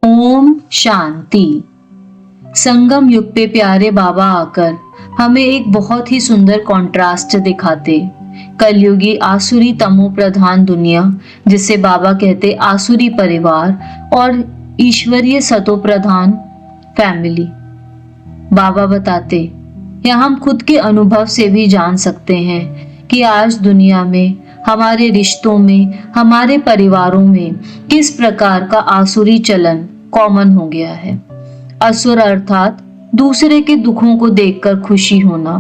ओम शांति। संगम युग पे प्यारे बाबा आकर हमें एक बहुत ही सुंदर कॉन्ट्रास्ट दिखाते। कलयुगी आसुरी तमो प्रधान दुनिया, जिसे बाबा कहते आसुरी परिवार, और ईश्वरीय सतो प्रधान फैमिली। बाबा बताते, या हम खुद के अनुभव से भी जान सकते हैं कि आज दुनिया में, हमारे रिश्तों में, हमारे परिवारों में किस प्रकार का आसुरी चलन कॉमन हो गया है। असुर अर्थात दूसरे के दुखों को देखकर खुशी होना।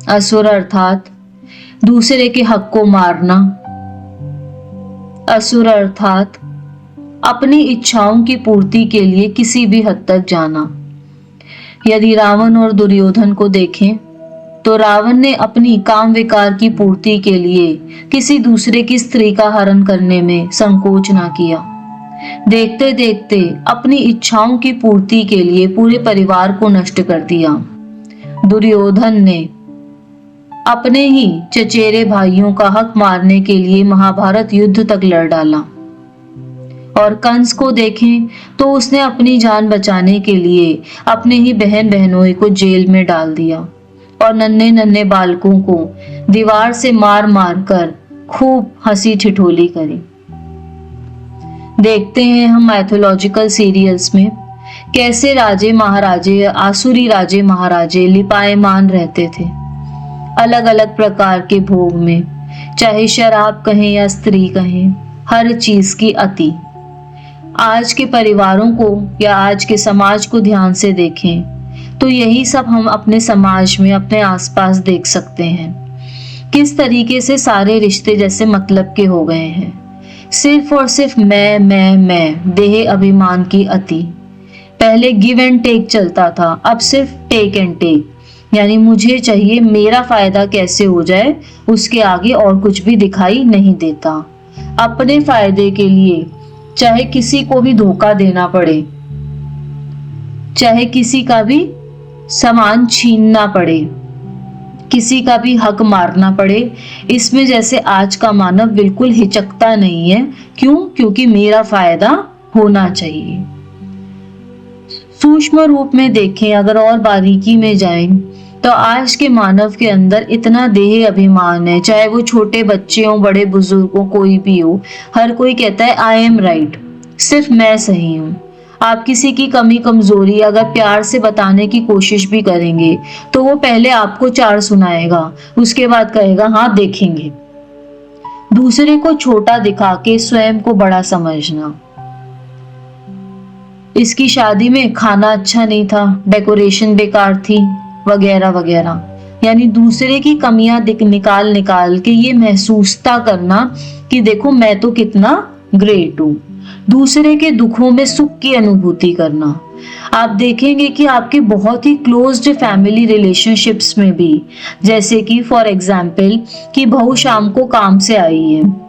असुर अर्थात दूसरे के हक को मारना। असुर अर्थात अपनी इच्छाओं की पूर्ति के लिए किसी भी हद तक जाना। यदि रावण और दुर्योधन को देखें तो रावण ने अपनी काम विकार की पूर्ति के लिए किसी दूसरे की स्त्री का हरण करने में संकोच ना किया। देखते देखते अपनी इच्छाओं की पूर्ति के लिए पूरे परिवार को नष्ट कर दिया। दुर्योधन ने अपने ही चचेरे भाइयों का हक मारने के लिए महाभारत युद्ध तक लड़ डाला। और कंस को देखें तो उसने अपनी जान बचाने के लिए अपने ही बहन बहनोई को जेल में डाल दिया और नन्हे नन्हे बालकों को दीवार से मार मार कर खूब हंसी ठिठोली करी। देखते हैं हम मैथोलॉजिकल सीरियल्स में कैसे राजे महाराजे, आसुरी राजे महाराजे लिपायमान रहते थे अलग अलग प्रकार के भोग में, चाहे शराब कहें या स्त्री कहें, हर चीज की अति। आज के परिवारों को या आज के समाज को ध्यान से देखें तो यही सब हम अपने समाज में, अपने आसपास देख सकते हैं। किस तरीके से सारे रिश्ते जैसे मतलब के हो गए हैं। सिर्फ और सिर्फ मैं, देह अभिमान की अति। पहले गिव एंड टेक चलता था, अब सिर्फ टेक एंड टेक, यानी मुझे चाहिए, मेरा फायदा कैसे हो जाए, उसके आगे और कुछ भी दिखाई नहीं देता। अपने फायदे के लिए चाहे किसी को भी धोखा देना पड़े, चाहे किसी का भी सामान छीनना पड़े, किसी का भी हक मारना पड़े, इसमें जैसे आज का मानव बिल्कुल हिचकता नहीं है। क्यों? क्योंकि मेरा फायदा होना चाहिए। सूक्ष्म रूप में देखें, अगर और बारीकी में जाएं तो आज के मानव के अंदर इतना देह अभिमान है, चाहे वो छोटे बच्चे हो, बड़े बुजुर्ग हो, कोई भी हो, हर कोई कहता है आई एम राइट, सिर्फ मैं सही हूं। आप किसी की कमी कमजोरी अगर प्यार से बताने की कोशिश भी करेंगे तो वो पहले आपको चार सुनाएगा, उसके बाद कहेगा हाँ देखेंगे। दूसरे को छोटा दिखा के स्वयं को बड़ा समझना। इसकी शादी में खाना अच्छा नहीं था, डेकोरेशन बेकार थी, वगैरह वगैरह। यानी दूसरे की कमियां निकाल निकाल के ये महसूसता करना कि देखो मैं तो कितना ग्रेट हूं। दूसरे के दुखों में सुख की अनुभूति करना। आप देखेंगे कि आपके बहुत ही क्लोज्ड फैमिली रिलेशनशिप्स में भी, जैसे कि फॉर एग्जाम्पल कि बहू शाम को काम से आई है,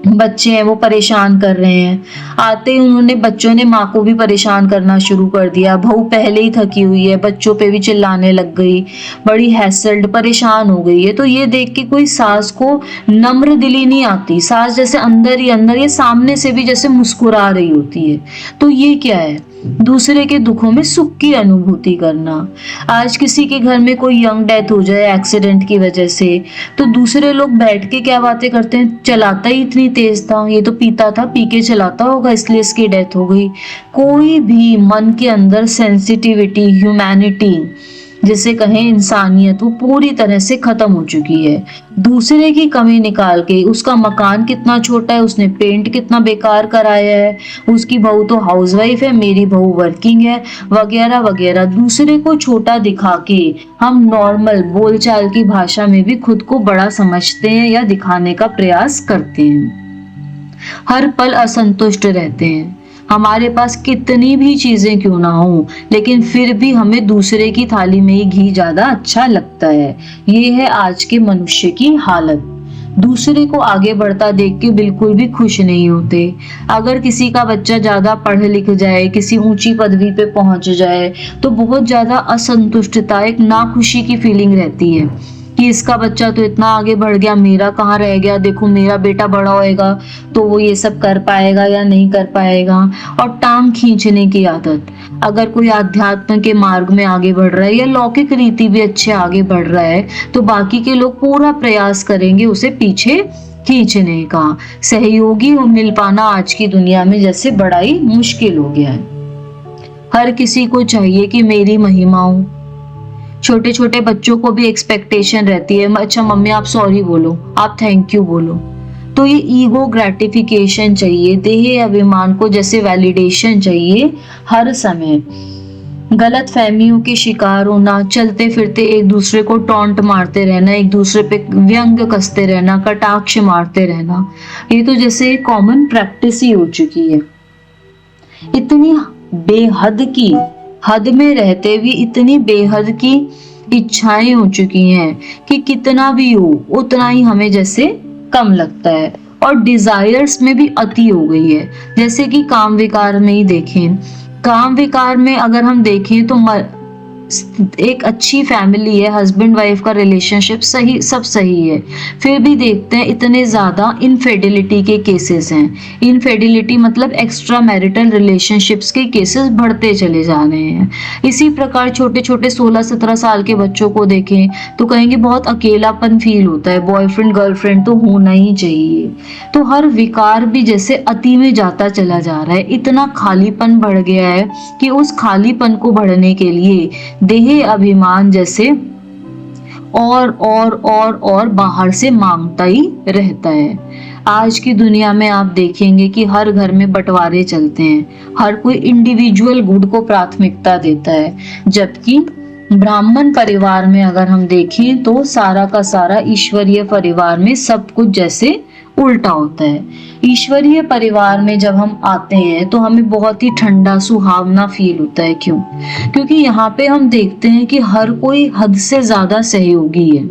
बच्चे हैं वो परेशान कर रहे हैं, आते ही उन्होंने बच्चों ने माँ को भी परेशान करना शुरू कर दिया। बहू पहले ही थकी हुई है, बच्चों पे भी चिल्लाने लग गई, बड़ी हैसल्ड, परेशान हो गई है। तो ये देख के कोई सास को नम्र दिली नहीं आती। सास जैसे अंदर ही अंदर, ये सामने से भी जैसे मुस्कुरा रही होती है। तो ये क्या है? दूसरे के दुखों में सुख की अनुभूति करना। आज किसी के घर में कोई यंग डेथ हो जाए एक्सीडेंट की वजह से, तो दूसरे लोग बैठ के क्या बातें करते हैं, चलाता ही इतनी तेज था, ये तो पीता था, पी के चलाता होगा इसलिए इसकी डेथ हो गई। कोई भी मन के अंदर सेंसिटिविटी, ह्यूमैनिटी जिसे कहें, इंसानियत, वो पूरी तरह से खत्म हो चुकी है। दूसरे की कमी निकाल के, उसका मकान कितना छोटा है, उसने पेंट कितना बेकार कराया है, उसकी बहू तो हाउसवाइफ है, मेरी बहू वर्किंग है, वगैरह वगैरह। दूसरे को छोटा दिखा के हम नॉर्मल बोलचाल की भाषा में भी खुद को बड़ा समझते हैं या दिखाने का प्रयास करते हैं। हर पल असंतुष्ट रहते हैं। हमारे पास कितनी भी चीजें क्यों ना हो, लेकिन फिर भी हमें दूसरे की थाली में ही घी ज्यादा अच्छा लगता है। ये है आज के मनुष्य की हालत। दूसरे को आगे बढ़ता देख के बिल्कुल भी खुश नहीं होते। अगर किसी का बच्चा ज्यादा पढ़ लिख जाए, किसी ऊंची पदवी पे पहुंच जाए, तो बहुत ज्यादा असंतुष्टता, एक नाखुशी की फीलिंग रहती है। कि इसका बच्चा तो इतना आगे बढ़ गया, मेरा कहाँ रह गया, देखो मेरा बेटा बड़ा होएगा तो वो ये सब कर पाएगा या नहीं कर पाएगा। और टांग खींचने की आदत, अगर कोई आध्यात्म के मार्ग में आगे बढ़ रहा है या लौकिक रीति भी अच्छे आगे बढ़ रहा है तो बाकी के लोग पूरा प्रयास करेंगे उसे पीछे खींचने का। सहयोगी मिल पाना आज की दुनिया में जैसे बड़ा ही मुश्किल हो गया है। हर किसी को चाहिए कि मेरी महिमा हो। छोटे छोटे बच्चों को भी एक्सपेक्टेशन रहती है, अच्छा मम्मी आप सॉरी बोलो, आप थैंक यू बोलो। तो ये ईगो ग्रेटिफिकेशन चाहिए, देह अभिमान को जैसे वैलिडेशन चाहिए हर समय। गलत फहमियों के शिकार होना, चलते फिरते एक दूसरे को टॉन्ट मारते रहना, एक दूसरे पे व्यंग कसते रहना, कटाक्ष मारते रहना, ये तो जैसे कॉमन प्रैक्टिस ही हो चुकी है। इतनी बेहद की, हद में रहते भी इतनी बेहद की इच्छाएं हो चुकी हैं कि कितना भी हो उतना ही हमें जैसे कम लगता है। और डिजायर्स में भी अति हो गई है, जैसे कि काम विकार में ही देखें। काम विकार में अगर हम देखें तो एक अच्छी फैमिली है, हस्बैंड वाइफ का रिलेशनशिप सही, सब सही है, फिर भी देखते हैं इतने ज्यादा इनफेडिलिटी के केसेस हैं। इनफेडिलिटी मतलब एक्स्ट्रा मैरिटल रिलेशनशिप्स के केसेस बढ़ते चले जा रहे हैं। इसी प्रकार छोटे छोटे 16-17 साल के बच्चों को देखें तो कहेंगे बहुत अकेलापन फील होता है, बॉयफ्रेंड गर्लफ्रेंड तो होना ही चाहिए। तो हर विकार भी जैसे अति में जाता चला जा रहा है, इतना खालीपन बढ़ गया है कि उस खालीपन को बढ़ने के लिए देह अभिमान जैसे और बाहर से मांगता ही रहता है। आज की दुनिया में आप देखेंगे कि हर घर में बंटवारे चलते हैं, हर कोई इंडिविजुअल गुड को प्राथमिकता देता है, जबकि ब्राह्मण परिवार में अगर हम देखें तो सारा का सारा ईश्वरीय परिवार में सब कुछ जैसे उल्टा होता है। ईश्वरीय परिवार में जब हम आते हैं तो हमें बहुत ही ठंडा सुहावना फील होता है। क्यों? क्योंकि यहाँ पे हम देखते हैं कि हर कोई हद से ज्यादा सहयोगी है।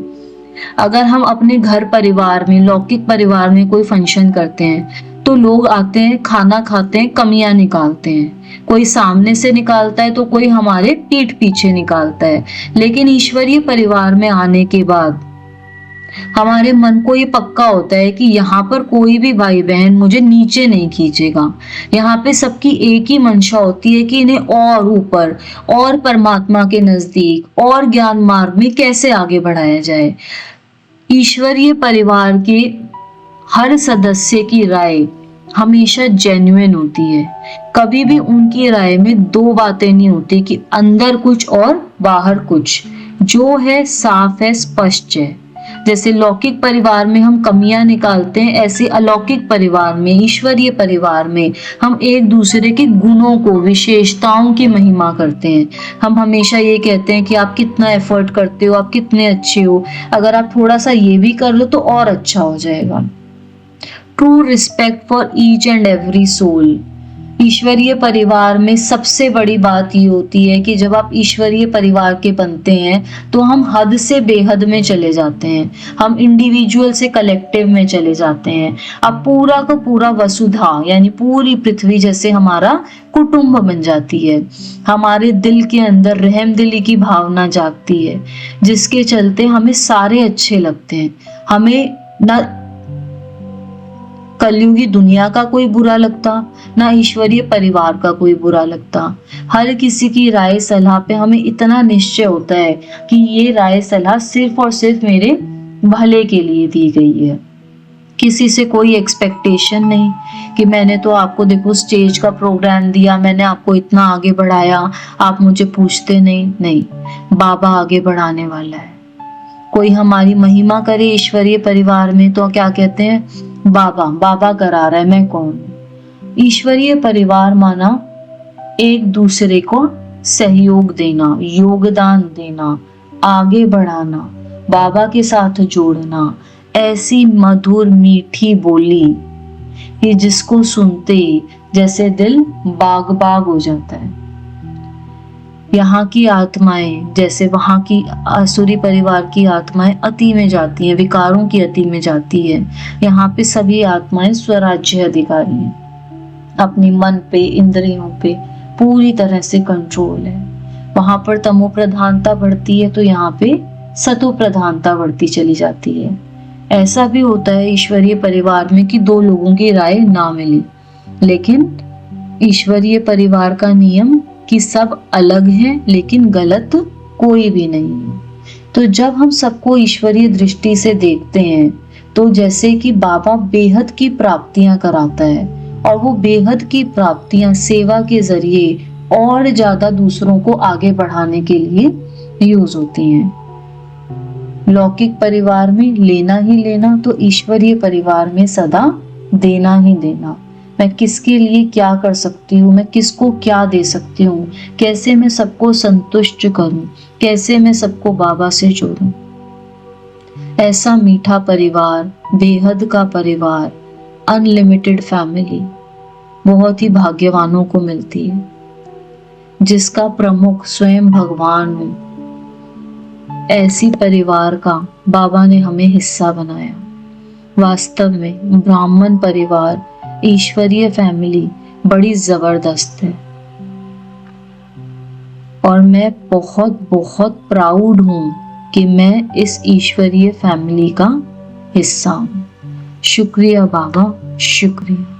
अगर हम अपने घर परिवार में, लौकिक परिवार में कोई फंक्शन करते हैं तो लोग आते हैं, खाना खाते हैं, कमियां निकालते हैं। कोई सामने से निकालता है तो कोई हमारे पीठ पीछे निकालता है। लेकिन ईश्वरीय परिवार में आने के बाद हमारे मन को ये पक्का होता है कि यहाँ पर कोई भी भाई बहन मुझे नीचे नहीं खींचेगा। यहाँ पे सबकी एक ही मंशा होती है कि इन्हें और ऊपर और परमात्मा के नजदीक और ज्ञान मार्ग में कैसे आगे बढ़ाया जाए। ईश्वरीय परिवार के हर सदस्य की राय हमेशा जेन्युइन होती है। कभी भी उनकी राय में दो बातें नहीं होती कि अंदर कुछ और बाहर कुछ, जो है साफ है, स्पष्ट है। जैसे लौकिक परिवार में हम कमियां निकालते हैं, ऐसे अलौकिक परिवार में, ईश्वरीय परिवार में हम एक दूसरे के गुणों को, विशेषताओं की महिमा करते हैं। हम हमेशा ये कहते हैं कि आप कितना एफर्ट करते हो, आप कितने अच्छे हो, अगर आप थोड़ा सा ये भी कर लो तो और अच्छा हो जाएगा। True respect for each and every soul. ईश्वरीय परिवार में सबसे बड़ी बात ये होती है कि जब आप ईश्वरीय परिवार के बनते हैं तो हम हद से बेहद में चले जाते हैं, हम इंडिविजुअल से कलेक्टिव में चले जाते हैं। अब पूरा का पूरा वसुधा यानी पूरी पृथ्वी जैसे हमारा कुटुंब बन जाती है। हमारे दिल के अंदर रहमदिली की भावना जागती है, जिसके चलते हमें सारे अच्छे लगते हैं। हमें न कलयुगी दुनिया का कोई बुरा लगता, ना ईश्वरीय परिवार का कोई बुरा लगता। हर किसी की राय सलाह पे हमें इतना निश्चय होता है कि ये राय सलाह सिर्फ और सिर्फ मेरे भले के लिए दी गई है। किसी से कोई एक्सपेक्टेशन नहीं कि मैंने तो आपको देखो स्टेज का प्रोग्राम दिया, मैंने आपको इतना आगे बढ़ाया, आप मुझे पूछते नहीं। बाबा आगे बढ़ाने वाला है। कोई हमारी महिमा करे ईश्वरीय परिवार में तो क्या कहते हैं, बाबा करा रहा है, मैं कौन। ईश्वरीय परिवार माना एक दूसरे को सहयोग देना, योगदान देना, आगे बढ़ाना, बाबा के साथ जोड़ना, ऐसी मधुर मीठी बोली कि जिसको सुनते जैसे दिल बाग बाग हो जाता है। यहाँ की आत्माएं जैसे वहां की आसुरी परिवार की आत्माएं अति में जाती हैं, विकारों की अति में जाती है। यहाँ पे सभी आत्माएं स्वराज्य अधिकारी हैं, अपनी मन पे, इंद्रियों पे पूरी तरह से कंट्रोल है। वहां पर तमो प्रधानता बढ़ती है तो यहाँ पे सतो प्रधानता बढ़ती चली जाती है। ऐसा भी होता है ईश्वरीय परिवार में कि दो लोगों की राय ना मिले, लेकिन ईश्वरीय परिवार का नियम कि सब अलग हैं लेकिन गलत कोई भी नहीं है। तो जब हम सबको ईश्वरीय दृष्टि से देखते हैं तो जैसे कि बाबा बेहद की प्राप्तियां कराता है और वो बेहद की प्राप्तियां सेवा के जरिए और ज्यादा दूसरों को आगे बढ़ाने के लिए यूज होती हैं। लौकिक परिवार में लेना ही लेना, तो ईश्वरीय परिवार में सदा देना ही देना। मैं किसके लिए क्या कर सकती हूँ, मैं किसको क्या दे सकती हूँ, कैसे मैं सबको संतुष्ट करूँ, कैसे मैं सबको बाबा से जोड़ूं। ऐसा मीठा परिवार, बेहद का परिवार, अनलिमिटेड फैमिली बहुत ही भाग्यवानों को मिलती है, जिसका प्रमुख स्वयं भगवान हो। ऐसी परिवार का बाबा ने हमें हिस्सा बनाया। वास्तव में ब्राह्मण परिवार, ईश्वरीय फैमिली बड़ी जबरदस्त है और मैं बहुत बहुत प्राउड हूँ कि मैं इस ईश्वरीय फैमिली का हिस्सा हूँ। शुक्रिया बाबा, शुक्रिया।